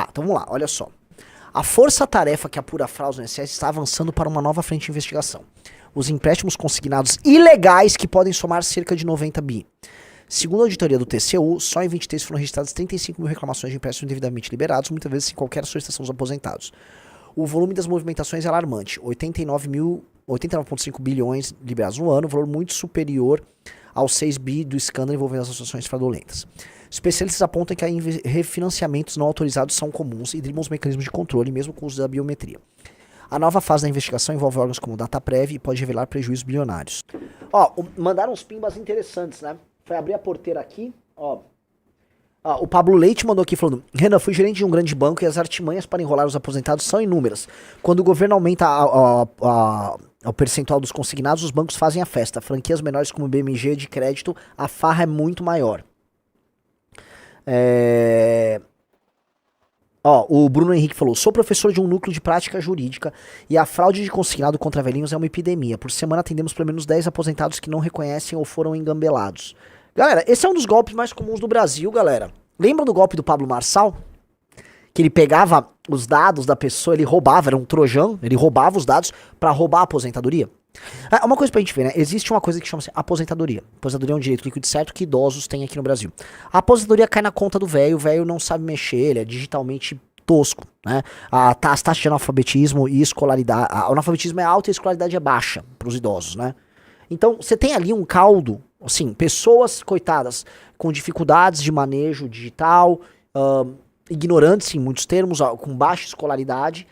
Então vamos lá, olha só. A força-tarefa que apura fraudes no INSS está avançando para uma nova frente de investigação. Os empréstimos consignados ilegais que podem somar cerca de 90 bi. Segundo a auditoria do TCU, só em 23 foram registradas 35 mil reclamações de empréstimos indevidamente liberados, muitas vezes sem qualquer solicitação dos aposentados. O volume das movimentações é alarmante, 89,5 bilhões liberados no ano, valor muito superior aos 6 bi do escândalo envolvendo as associações fraudulentas. Especialistas apontam que refinanciamentos não autorizados são comuns e driblam os mecanismos de controle, mesmo com o uso da biometria. A nova fase da investigação envolve órgãos como o Dataprev e pode revelar prejuízos bilionários. Mandaram uns pimbas interessantes, né? Foi abrir a porteira aqui, o Pablo Leite mandou aqui falando: Renan, fui gerente de um grande banco e as artimanhas para enrolar os aposentados são inúmeras. Quando o governo aumenta o percentual dos consignados, os bancos fazem a festa. Franquias menores como o BMG de crédito, a farra é muito maior. O Bruno Henrique falou: sou professor de um núcleo de prática jurídica e a fraude de consignado contra velhinhos é uma epidemia. Por semana atendemos pelo menos 10 aposentados que não reconhecem ou foram engambelados. Galera, esse é um dos golpes mais comuns do Brasil, galera. Lembram do golpe do Pablo Marçal? Que ele pegava os dados da pessoa, ele roubava, era um trojão, ele roubava os dados pra roubar a aposentadoria. Uma coisa pra gente ver, né? Existe uma coisa que chama-se aposentadoria. Aposentadoria é um direito líquido certo que idosos têm aqui no Brasil. A aposentadoria cai na conta do velho, o velho não sabe mexer, ele é digitalmente tosco, né? As taxas de analfabetismo e escolaridade, o analfabetismo é alto e a escolaridade é baixa pros idosos, né? Então, você tem ali um caldo, assim, pessoas, coitadas, com dificuldades de manejo digital, ignorantes em muitos termos, com baixa escolaridade,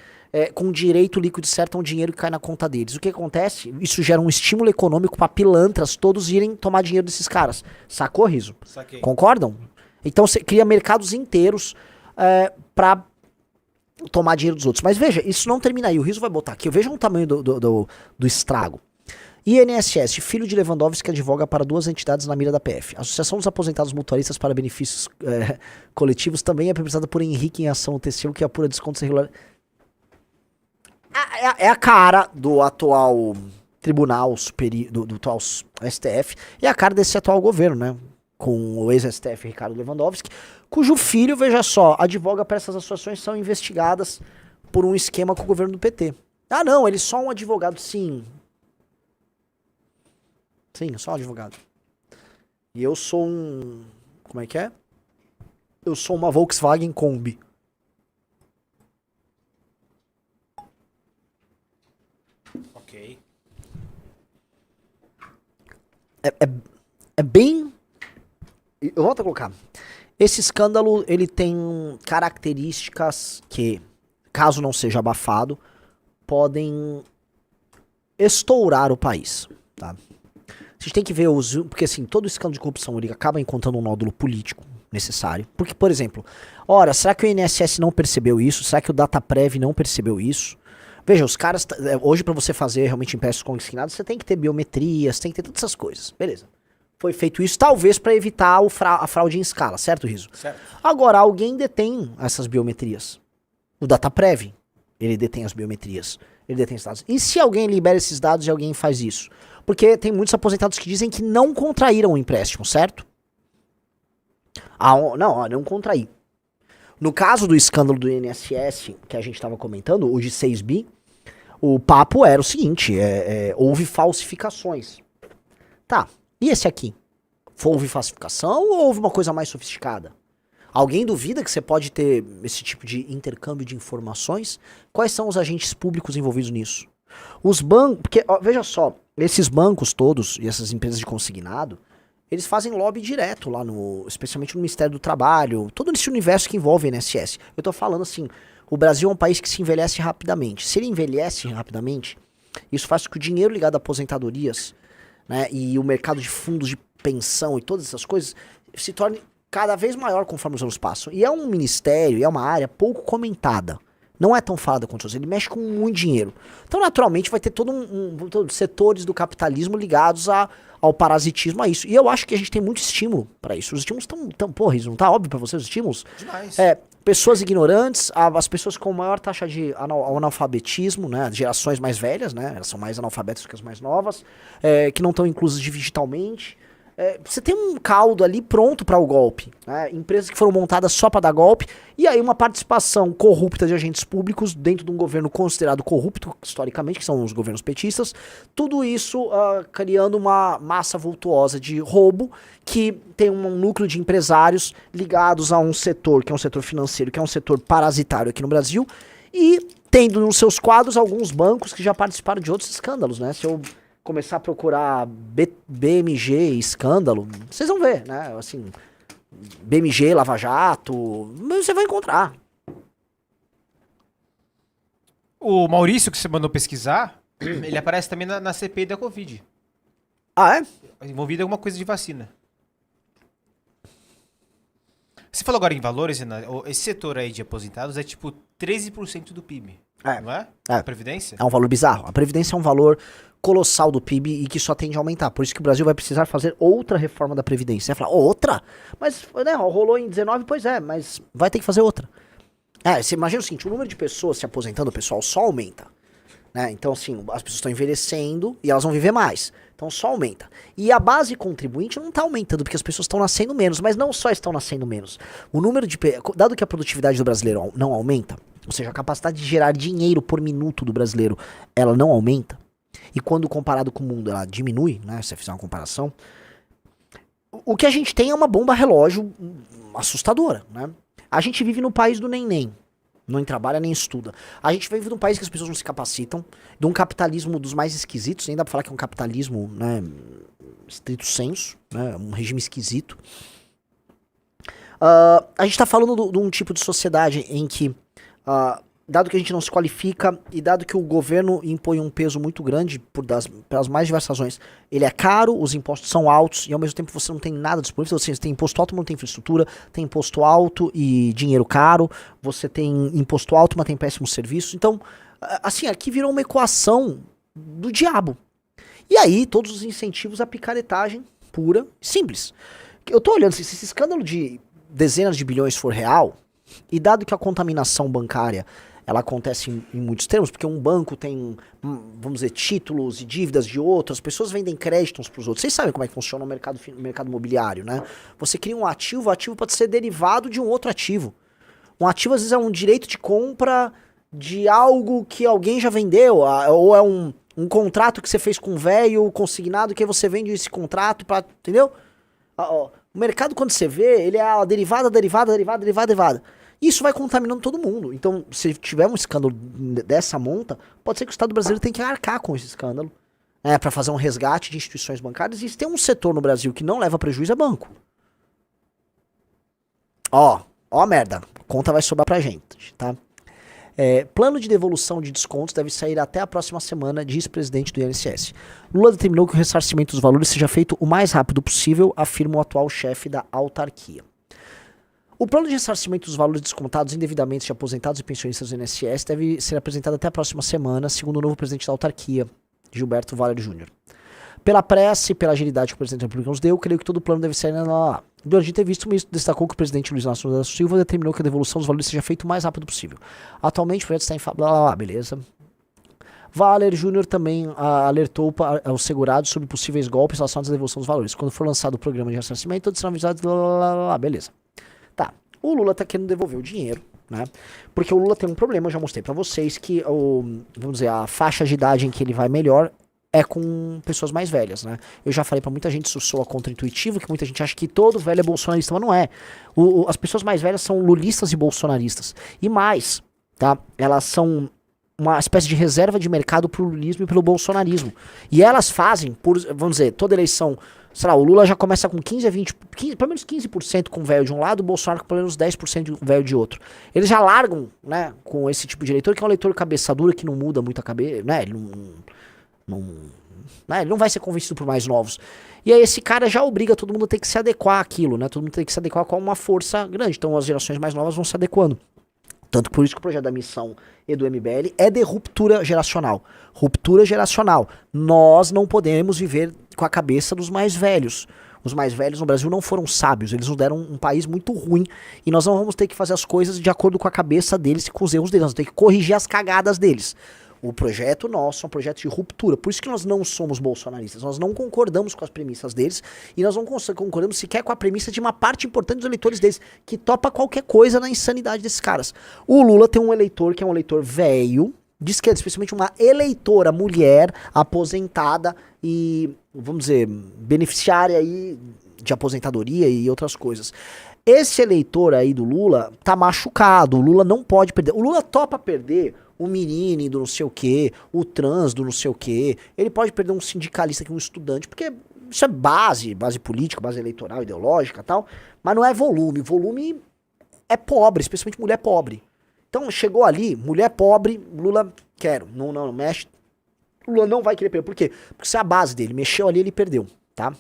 com direito líquido certo a um dinheiro que cai na conta deles. O que acontece? Isso gera um estímulo econômico para pilantras todos irem tomar dinheiro desses caras. Sacou, Riso? Saquei. Concordam? Então você cria mercados inteiros para tomar dinheiro dos outros. Mas veja, isso não termina aí. O Riso vai botar aqui. Veja o tamanho do estrago. INSS, filho de Lewandowski, que advoga para 2 entidades na mira da PF. A Associação dos Aposentados Mutualistas para Benefícios Coletivos também é representada por Henrique em ação no TCU, que apura descontos irregulares. É a cara do atual Tribunal Superior, do atual STF, e a cara desse atual governo, né? Com o ex-STF Ricardo Lewandowski, cujo filho, veja só, advoga para essas associações que são investigadas por um esquema com o governo do PT. Não, ele é só um advogado, sim. Sim, só um advogado. E eu sou um... Como é que é? Eu sou uma Volkswagen Kombi. Ok. É bem... Eu volto a colocar. Esse escândalo, ele tem características que, caso não seja abafado, podem estourar o país, tá? A gente tem que ver porque assim, todo escândalo de corrupção ele acaba encontrando um nódulo político necessário. Porque, por exemplo, será que o INSS não percebeu isso? Será que o Dataprev não percebeu isso? Veja, os caras, hoje pra você fazer realmente empréstimos consignados, você tem que ter biometria, você tem que ter todas essas coisas, beleza. Foi feito isso talvez pra evitar a fraude em escala, certo, Riso? Certo. Agora, alguém detém essas biometrias. O Dataprev, ele detém as biometrias, ele detém os dados. E se alguém libera esses dados e alguém faz isso? Porque tem muitos aposentados que dizem que não contraíram o empréstimo, certo? Não contraí. No caso do escândalo do INSS, que a gente estava comentando, o de 6 bi, o papo era o seguinte, houve falsificações. Tá, e esse aqui? Houve falsificação ou houve uma coisa mais sofisticada? Alguém duvida que você pode ter esse tipo de intercâmbio de informações? Quais são os agentes públicos envolvidos nisso? Os bancos, porque veja só, esses bancos todos e essas empresas de consignado, eles fazem lobby direto lá especialmente no Ministério do Trabalho, todo esse universo que envolve o INSS. Eu tô falando assim, o Brasil é um país que se envelhece rapidamente. Se ele envelhece rapidamente, isso faz com que o dinheiro ligado a aposentadorias, né, e o mercado de fundos de pensão e todas essas coisas se torne cada vez maior conforme os anos passam. E é um ministério, e é uma área pouco comentada. Não é tão falada quanto os outros, ele mexe com muito dinheiro. Então, naturalmente, vai ter todos setores do capitalismo ligados ao parasitismo, a isso. E eu acho que a gente tem muito estímulo para isso. Os estímulos estão, porra, isso não tá óbvio para vocês, os estímulos? Demais. Pessoas ignorantes, as pessoas com maior taxa de analfabetismo, né, gerações mais velhas, né, elas são mais analfabetas que as mais novas, que não estão inclusas digitalmente, Você tem um caldo ali pronto para o golpe, né? Empresas que foram montadas só para dar golpe, e aí uma participação corrupta de agentes públicos dentro de um governo considerado corrupto, historicamente, que são os governos petistas, tudo isso criando uma massa vultuosa de roubo, que tem um núcleo de empresários ligados a um setor, que é um setor financeiro, que é um setor parasitário aqui no Brasil, e tendo nos seus quadros alguns bancos que já participaram de outros escândalos, né? Se eu começar a procurar BMG escândalo, vocês vão ver, né? Assim, BMG, Lava Jato, você vai encontrar. O Maurício, que você mandou pesquisar, ele aparece também na CPI da Covid. Ah, é? Envolvido em alguma coisa de vacina. Você falou agora em valores, Renan, esse setor aí de aposentados é tipo 13% do PIB, não é? A Previdência? É um valor bizarro. A Previdência é um valor colossal do PIB e que só tende a aumentar. Por isso que o Brasil vai precisar fazer outra reforma da Previdência. Você vai falar, outra? Mas, né, rolou em 19, pois é, mas vai ter que fazer outra. Você imagina o seguinte, o número de pessoas se aposentando, o pessoal, só aumenta. Né? Então, assim, as pessoas estão envelhecendo e elas vão viver mais. Então, só aumenta. E a base contribuinte não está aumentando, porque as pessoas estão nascendo menos. Mas não só estão nascendo menos. O número de... Dado que a produtividade do brasileiro não aumenta, ou seja, a capacidade de gerar dinheiro por minuto do brasileiro, ela não aumenta, e quando comparado com o mundo ela diminui, né, se você fizer uma comparação, o que a gente tem é uma bomba relógio assustadora, né? A gente vive no país do nem-nem, não trabalha nem estuda. A gente vive num país que as pessoas não se capacitam, de um capitalismo dos mais esquisitos, nem dá pra falar que é um capitalismo, né, estrito sensu, né, um regime esquisito. A gente tá falando de um tipo de sociedade em que dado que a gente não se qualifica e dado que o governo impõe um peso muito grande pelas mais diversas razões, ele é caro, os impostos são altos e ao mesmo tempo você não tem nada disponível. Você tem imposto alto, mas não tem infraestrutura, tem imposto alto e dinheiro caro, você tem imposto alto, mas tem péssimos serviços. Então, assim, aqui virou uma equação do diabo. E aí, todos os incentivos à picaretagem pura, simples. Eu tô olhando, se esse escândalo de dezenas de bilhões for real, e dado que a contaminação bancária ela acontece em muitos termos, porque um banco tem, vamos dizer, títulos e dívidas de outros, as pessoas vendem créditos para os outros. Vocês sabem como é que funciona o mercado imobiliário, né? Você cria um ativo, o ativo pode ser derivado de um outro ativo. Um ativo, às vezes, é um direito de compra de algo que alguém já vendeu, ou é um contrato que você fez com um velho consignado, que aí você vende esse contrato para, entendeu? O mercado, quando você vê, ele é a derivada. Isso vai contaminando todo mundo. Então, se tiver um escândalo dessa monta, pode ser que o Estado brasileiro tenha que arcar com esse escândalo, para fazer um resgate de instituições bancárias. E se tem um setor no Brasil que não leva prejuízo, é banco. Ó a merda. A conta vai sobrar pra gente, tá? Plano de devolução de descontos deve sair até a próxima semana, diz presidente do INSS. Lula determinou que o ressarcimento dos valores seja feito o mais rápido possível, afirma o atual chefe da autarquia. O plano de ressarcimento dos valores descontados indevidamente de aposentados e pensionistas do INSS deve ser apresentado até a próxima semana, segundo o novo presidente da autarquia, Gilberto Valério Júnior. Pela pressa e pela agilidade que o presidente da República nos deu, creio que todo o plano deve sair lá. Durante a entrevista, o ministro destacou que o presidente Luiz Inácio Lula da Silva determinou que a devolução dos valores seja feita o mais rápido possível. Atualmente, o projeto está em beleza. Valério Júnior também alertou aos segurados sobre possíveis golpes relacionados à devolução dos valores. Quando for lançado o programa de ressarcimento, todos serão avisados, beleza. Tá, o Lula tá querendo devolver o dinheiro, né? Porque o Lula tem um problema, eu já mostrei pra vocês, que vamos dizer, a faixa de idade em que ele vai melhor é com pessoas mais velhas, né? Eu já falei pra muita gente, isso soa contra-intuitivo, que muita gente acha que todo velho é bolsonarista, mas não é. As pessoas mais velhas são lulistas e bolsonaristas. E mais, tá? Elas são uma espécie de reserva de mercado pro lulismo e pelo bolsonarismo. E elas fazem, vamos dizer, toda eleição, sei lá, o Lula já começa com 15 a 20, pelo menos 15% com velho de um lado, o Bolsonaro com pelo menos 10% de velho de outro. Eles já largam, né, com esse tipo de eleitor, que é um eleitor cabeça dura, que não muda muito a cabeça, né, ele ele não vai ser convencido por mais novos. E aí esse cara já obriga todo mundo a ter que se adequar àquilo, né, todo mundo tem que se adequar com uma força grande, então as gerações mais novas vão se adequando. Tanto que por isso que o projeto da missão e do MBL é de ruptura geracional. Ruptura geracional. Nós não podemos viver com a cabeça dos mais velhos. Os mais velhos no Brasil não foram sábios, eles nos deram um país muito ruim e nós não vamos ter que fazer as coisas de acordo com a cabeça deles e com os erros deles, nós vamos ter que corrigir as cagadas deles. O projeto nosso é um projeto de ruptura. Por isso que nós não somos bolsonaristas. Nós não concordamos com as premissas deles e nós não concordamos sequer com a premissa de uma parte importante dos eleitores deles, que topa qualquer coisa na insanidade desses caras. O Lula tem um eleitor que é um eleitor velho, de esquerda, especialmente uma eleitora mulher, aposentada e, vamos dizer, beneficiária aí de aposentadoria e outras coisas. Esse eleitor aí do Lula tá machucado, o Lula não pode perder. O Lula topa perder o menino do não sei o quê, o trans do não sei o quê. Ele pode perder um sindicalista aqui, um estudante, porque isso é base política, base eleitoral, ideológica e tal, mas não é volume. Volume é pobre, especialmente mulher pobre. Então chegou ali, mulher pobre, Lula, quero, não mexe. Lula não vai querer perder. Por quê? Porque isso é a base dele, mexeu ali, ele perdeu, tá?